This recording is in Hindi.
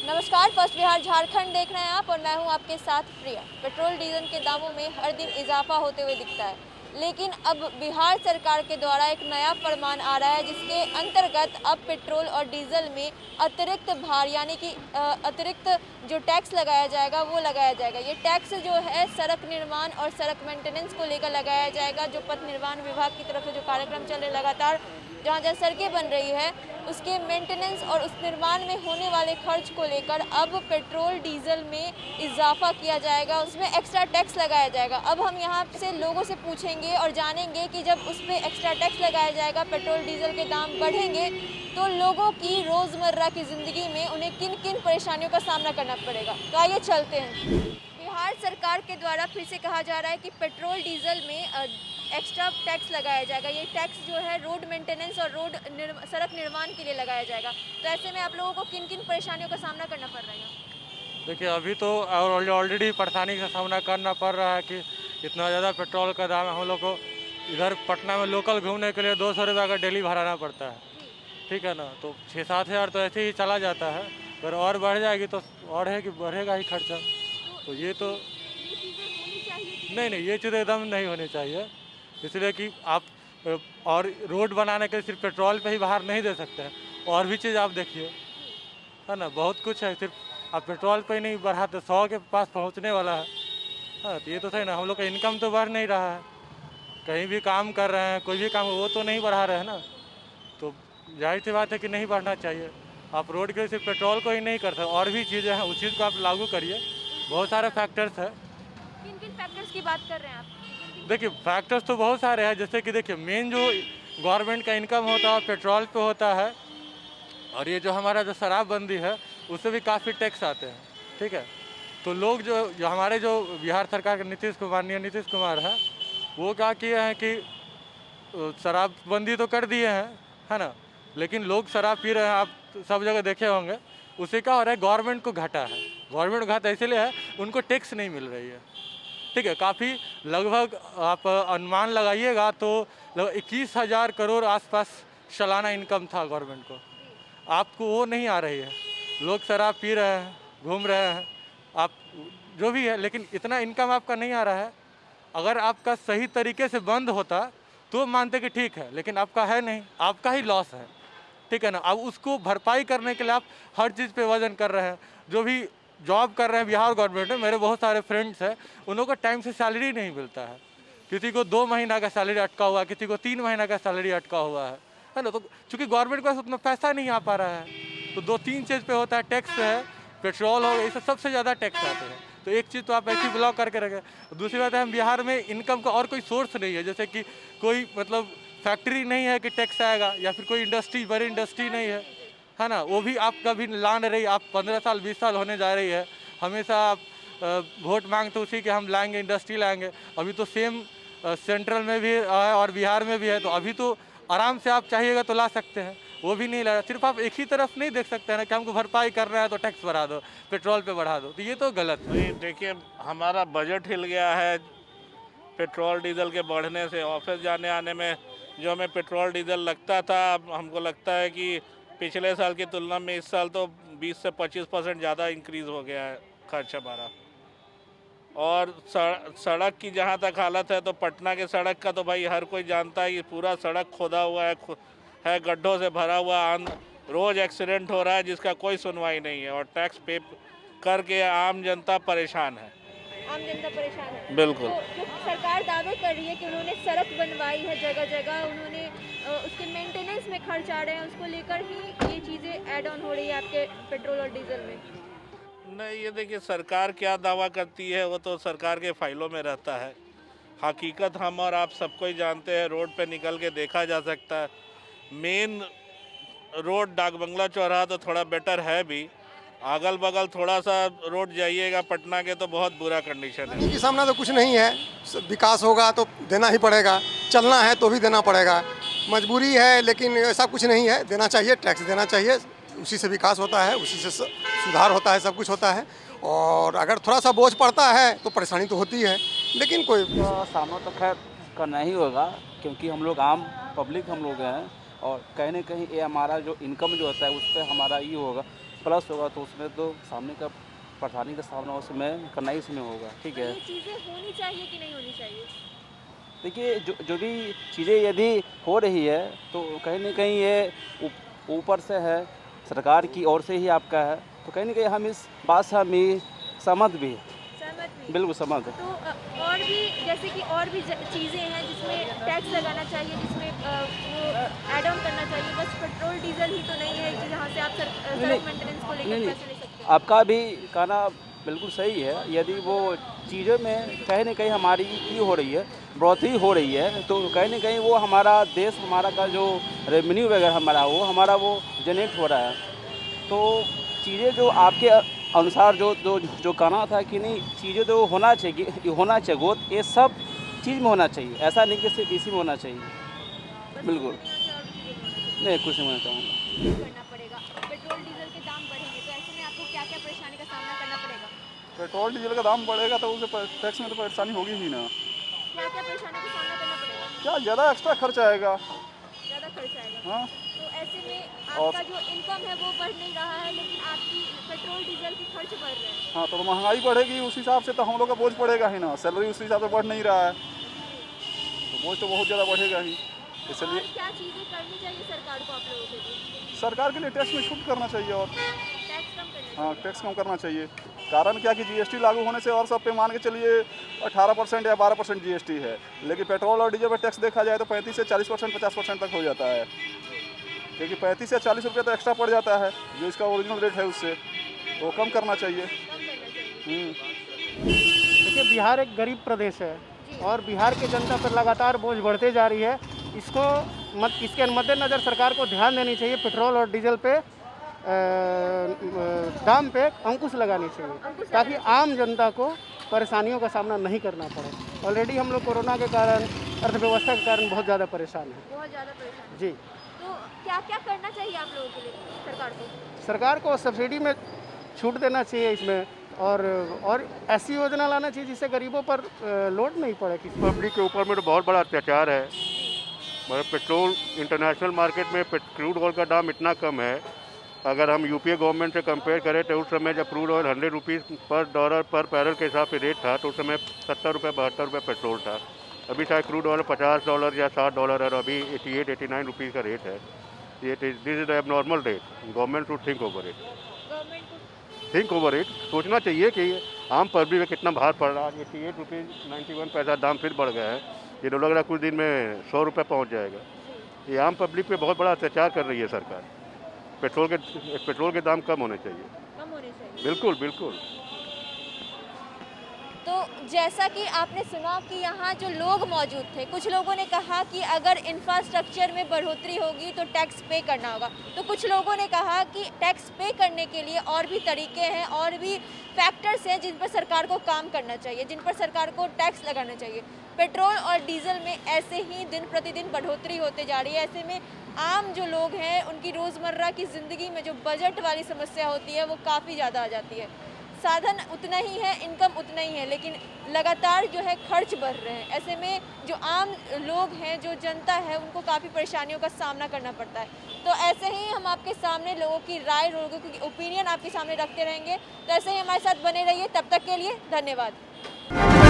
नमस्कार, फर्स्ट बिहार झारखंड देख रहे हैं आप और मैं हूं आपके साथ प्रिया। पेट्रोल डीजल के दामों में हर दिन इजाफा होते हुए दिखता है, लेकिन अब बिहार सरकार के द्वारा एक नया फरमान आ रहा है जिसके अंतर्गत अब पेट्रोल और डीजल में अतिरिक्त भार यानी कि अतिरिक्त जो टैक्स लगाया जाएगा वो लगाया जाएगा। ये टैक्स जो है सड़क निर्माण और सड़क मेंटेनेंस को लेकर लगाया जाएगा। जो पथ निर्माण विभाग की तरफ से जो कार्यक्रम चल रहे लगातार जहाँ जहाँ सड़कें बन रही है उसके मेंटेनेंस और उस निर्माण में होने वाले खर्च को लेकर अब पेट्रोल डीजल में इजाफा किया जाएगा, उसमें एक्स्ट्रा टैक्स लगाया जाएगा। अब हम यहाँ से लोगों से पूछेंगे और जानेंगे कि जब उस पर एक्स्ट्रा टैक्स लगाया जाएगा, पेट्रोल डीजल के दाम बढ़ेंगे तो लोगों की रोज़मर्रा की ज़िंदगी में उन्हें किन किन परेशानियों का सामना करना पड़ेगा। तो आइए चलते हैं। बिहार सरकार के द्वारा फिर से कहा जा रहा है कि पेट्रोल डीजल में एक्स्ट्रा टैक्स लगाया जाएगा। ये टैक्स जो है रोड मेंटेनेंस और सड़क निर्माण के लिए लगाया जाएगा। तो ऐसे में आप लोगों को किन किन परेशानियों का सामना करना पड़ रहा है? देखिए, अभी तो ऑलरेडी परेशानी का सामना करना पड़ रहा है कि इतना ज़्यादा पेट्रोल का दाम है। हम लोग को इधर पटना में लोकल घूमने के लिए 200 रुपये का डेली भराना पड़ता है, ठीक है ना। तो 6-7 हज़ार तो ऐसे ही चला जाता है। अगर और बढ़ जाएगी तो और है कि बढ़ेगा ही खर्चा। तो ये तो नहीं, ये चीज़ें एकदम नहीं होनी चाहिए। इसलिए कि आप और रोड बनाने के लिए सिर्फ पेट्रोल पे ही बाहर नहीं दे सकते हैं, और भी चीज़ आप देखिए, है ना। बहुत कुछ है, सिर्फ आप पेट्रोल पे ही नहीं बढ़ाते, 100 के पास पहुंचने वाला है। हाँ, तो ये तो सही ना। हम लोग का इनकम तो बढ़ नहीं रहा है, कहीं भी काम कर रहे हैं, कोई भी काम वो तो नहीं बढ़ा रहे हैं ना। तो जाहिर सी बात है कि नहीं बढ़ना चाहिए। आप रोड के लिए सिर्फ पेट्रोल को ही नहीं कर सकते, और भी चीज़ें हैं, उस चीज़ को आप लागू करिए। बहुत सारे फैक्टर्स हैं। किन किन फैक्टर्स की बात कर रहे हैं आप? देखिए, फैक्टर्स तो बहुत सारे हैं। जैसे कि देखिए, मेन जो गवर्नमेंट का इनकम होता है पेट्रोल पे होता है, और ये जो हमारा जो शराबबंदी है उससे भी काफ़ी टैक्स आते हैं, ठीक है। तो लोग जो हमारे जो बिहार सरकार के माननीय नीतीश कुमार है, वो क्या किए हैं कि शराबबंदी तो कर दिए हैं, है ना, लेकिन लोग शराब पी रहे हैं। आप सब जगह देखे होंगे। उससे क्या हो रहा है, गवर्नमेंट को घाटा है। गवर्नमेंट को घाटा इसलिए है, उनको टैक्स नहीं मिल रही है, ठीक है। काफ़ी लगभग आप अनुमान लगाइएगा तो 21,000 करोड़ आसपास सालाना इनकम था गवर्नमेंट को। आपको वो नहीं आ रही है। लोग शराब पी रहे हैं, घूम रहे हैं, आप जो भी है, लेकिन इतना इनकम आपका नहीं आ रहा है। अगर आपका सही तरीके से बंद होता तो मानते कि ठीक है, लेकिन आपका है नहीं, आपका ही लॉस है, ठीक है ना। अब उसको भरपाई करने के लिए आप हर चीज़ पे वजन कर रहे हैं। जो भी जॉब कर रहे हैं बिहार गवर्नमेंट में, मेरे बहुत सारे फ्रेंड्स हैं, उन लोगों को टाइम से सैलरी नहीं मिलता है। किसी को 2 महीना का सैलरी अटका हुआ है, किसी को 3 महीना का सैलरी अटका हुआ है ना। तो चूँकि गवर्नमेंट के पास उतना पैसा नहीं आ पा रहा है, तो 2-3 चीज़ पे होता है। टैक्स है, पेट्रोल हो, ये सबसे ज़्यादा टैक्स आते हैं। तो एक चीज़ तो आप ऐसी ब्लॉक करके रखें। दूसरी बात है, हम बिहार में इनकम का और कोई सोर्स नहीं है। जैसे कि कोई मतलब फैक्ट्री नहीं है कि टैक्स आएगा, या फिर कोई इंडस्ट्री, बड़ी इंडस्ट्री नहीं है ना। वो भी आप कभी ला नहीं रही। आप 15 साल 20 साल होने जा रही है, हमेशा आप वोट मांगते उसी के हम लाएंगे, इंडस्ट्री लाएंगे। अभी तो सेम सेंट्रल में भी है और बिहार में भी है। तो अभी तो आराम से आप चाहिएगा तो ला सकते हैं, वो भी नहीं ला रहा। सिर्फ आप एक ही तरफ नहीं देख सकते हैं ना कि हमको भरपाई करना है तो टैक्स बढ़ा दो, पेट्रोल पे बढ़ा दो। तो ये तो गलत है। देखिए, हमारा बजट हिल गया है पेट्रोल डीजल के बढ़ने से। ऑफिस जाने आने में जो हमें पेट्रोल डीजल लगता था, अब हमको लगता है कि पिछले साल की तुलना में इस साल तो 20 से 25% ज़्यादा इंक्रीज़ हो गया है खर्च हमारा। और सड़क की जहाँ तक हालत है, तो पटना के सड़क का तो भाई हर कोई जानता है कि पूरा सड़क खोदा हुआ है, गड्ढों से भरा हुआ। रोज़ एक्सीडेंट हो रहा है जिसका कोई सुनवाई नहीं है, और टैक्स पे करके आम जनता परेशान है। आम जनता परेशान है, बिल्कुल। तो सरकार दावे कर रही है कि उन्होंने सड़क बनवाई है जगह जगह, उन्होंने उसके मेंटेनेंस में खर्च आ रहे हैं, उसको लेकर ही ये चीज़ें ऐड ऑन हो रही है आपके पेट्रोल और डीजल में। नहीं, ये देखिए, सरकार क्या दावा करती है वो तो सरकार के फाइलों में रहता है। हकीकत हम और आप सबको ही जानते हैं, रोड पे निकल के देखा जा सकता है। मेन रोड डाक बंगला चौराहा तो थोड़ा बेटर है भी, अगल बगल थोड़ा सा रोड जाइएगा पटना के तो बहुत बुरा कंडीशन है। की सामना तो कुछ नहीं है। विकास होगा तो देना ही पड़ेगा, चलना है तो भी देना पड़ेगा, मजबूरी है। लेकिन ऐसा कुछ नहीं है, देना चाहिए, टैक्स देना चाहिए। उसी से विकास होता है, उसी से सुधार होता है, सब कुछ होता है। और अगर थोड़ा सा बोझ पड़ता है तो परेशानी तो होती है, लेकिन कोई सामना तो खैर करना ही होगा, क्योंकि हम लोग आम पब्लिक हम लोग हैं। और कहीं ना कहीं ये हमारा जो इनकम जो होता है उस पर हमारा ये होगा। प्लस होगा तो उसमें तो सामने का परेशानी का सामना उसमें करना ही उसमें होगा, ठीक है। ये चीज़ें होनी चाहिए कि नहीं होनी चाहिए? देखिए जो भी चीज़ें यदि हो रही है तो कहीं ना कहीं ये ऊपर से है, सरकार की ओर से ही आपका है, तो कहीं ना कहीं हम इस बात से हम ही सहमत भी हैं, सहमत भी? बिल्कुल सहमत है। तो और भी जैसे कि और भी चीज़ें हैं जिसमें टैक्स लगाना चाहिए, जिसमें वो ऐड ऑन करना चाहिए, बस पेट्रोल डीजल ही तो नहीं है कि जहाँ से आप सड़क मेंटेनेंस को लेकर नहीं, पैसे ले सकते हैं। आपका भी कहना बिल्कुल सही है। यदि वो चीज़ों में कहीं ना कहीं हमारी ये हो रही है, बढ़ोतरी हो रही है, तो कहीं ना कहीं वो हमारा देश, हमारा का जो रेवेन्यू वगैरह हमारा वो जनरेट हो रहा है। तो चीज़ें जो आपके अनुसार जो कहना था कि नहीं, चीज़ें जो होना चाहिए वो ये सब चीज़ में होना चाहिए, ऐसा नहीं कि सिर्फ इसी में होना चाहिए। बिल्कुल नहीं, कुछ नहीं होना चाहूँगा। करना पड़ेगा। पेट्रोल डीजल के दाम बढ़ेंगे तो ऐसे में आपको क्या-क्या परेशानी का सामना करना पड़ेगा? पेट्रोल डीजल का दाम बढ़ेगा तो उसे टैक्स में तो परेशानी होगी ही ना। क्या-क्या परेशानी का सामना करना पड़ेगा? क्या ज़्यादा एक्स्ट्रा खर्च आएगा। ज़्यादा खर्च आएगा। हाँ, तो ऐसे में और- आपका जो इनकम है वो बढ़ नहीं रहा है, लेकिन आपकी पेट्रोल डीजल के खर्च बढ़ रहे हैं। हाँ, तो महंगाई बढ़ेगी, उस हिसाब से तो हम लोग का बोझ पड़ेगा ही ना। सैलरी उस हिसाब से बढ़ नहीं रहा है, तो बोझ तो बहुत ज़्यादा बढ़ेगा ही। इसलिए और क्या चीज़ें करनी चाहिए सरकार को आप लोगों के लिए? सरकार के लिए टैक्स में छूट करना चाहिए और टैक्स कम करना हाँ, चाहिए। टैक्स कम करना चाहिए। कारण क्या कि जीएसटी लागू होने से और सब पे मान के चलिए 18% या 12% जीएसटी है, लेकिन पेट्रोल और डीजल पर टैक्स देखा जाए तो 35 से 40%, 50% तक हो जाता है, क्योंकि 35 या 40 रुपये तो एक्स्ट्रा पड़ जाता है जो इसका ओरिजिनल रेट है उससे, तो वो कम करना चाहिए। कम करना चाहिए। देखिए, बिहार एक गरीब प्रदेश है और बिहार की जनता पर लगातार बोझ बढ़ते जा रही है। इसके मद्देनज़र सरकार को ध्यान देनी चाहिए, पेट्रोल और डीजल पे दाम पे अंकुश लगानी चाहिए ताकि आम जनता को परेशानियों का सामना नहीं करना पड़े। ऑलरेडी हम लोग कोरोना के कारण, अर्थव्यवस्था के कारण बहुत ज़्यादा परेशान हैं। बहुत ज़्यादा परेशान है। जी, तो क्या-क्या करना चाहिए आप लोगों के लिए सरकार को? सरकार को सब्सिडी में छूट देना चाहिए इसमें, और ऐसी योजना लाना चाहिए जिससे गरीबों पर लोड नहीं पड़े किसी। पब्लिक के ऊपर में तो बहुत बड़ा अत्याचार है। मतलब पेट्रोल इंटरनेशनल मार्केट में क्रूड ऑयल का दाम इतना कम है, अगर हम यूपीए गवर्नमेंट से कंपेयर करें तो उस समय जब क्रूड ऑयल 100 रुपीज़ पर डॉलर पर बैरल के हिसाब से रेट था तो उस समय 70 रुपये 72 रुपये पेट्रोल था। अभी शायद क्रूड ऑयल $50 या $60 है और अभी 88-89 रुपीज़ का रेट है। ये this is abnormal rate. Government to think over it. Government को थिंक ओवर इट, सोचना चाहिए कि आम पब्लिक में कितना भार पड़ रहा है। 88 रुपीज़ 91 पैसा दाम फिर बढ़ गया है, ये तो लग रहा है कुछ दिन में 100 रुपये पहुँच जाएगा। ये आम पब्लिक पे बहुत बड़ा अत्याचार कर रही है सरकार। पेट्रोल के दाम कम होने चाहिए। कम होने चाहिए। बिल्कुल बिल्कुल। तो जैसा कि आपने सुना कि यहाँ जो लोग मौजूद थे, कुछ लोगों ने कहा कि अगर इंफ्रास्ट्रक्चर में बढ़ोतरी होगी तो टैक्स पे करना होगा, तो कुछ लोगों ने कहा कि टैक्स पे करने के लिए और भी तरीके हैं, और भी फैक्टर्स हैं जिन पर सरकार को काम करना चाहिए, जिन पर सरकार को टैक्स लगाना चाहिए। पेट्रोल और डीजल में ऐसे ही दिन प्रतिदिन बढ़ोतरी होते जा रही है। ऐसे में आम जो लोग हैं उनकी रोज़मर्रा की ज़िंदगी में जो बजट वाली समस्या होती है वो काफ़ी ज़्यादा आ जाती है। साधन उतना ही है, इनकम उतना ही है, लेकिन लगातार जो है खर्च बढ़ रहे हैं। ऐसे में जो आम लोग हैं, जो जनता है, उनको काफ़ी परेशानियों का सामना करना पड़ता है। तो ऐसे ही हम आपके सामने लोगों की राय, लोगों की ओपिनियन आपके सामने रखते रहेंगे। तो ऐसे ही हमारे साथ बने रहिए। तब तक के लिए धन्यवाद।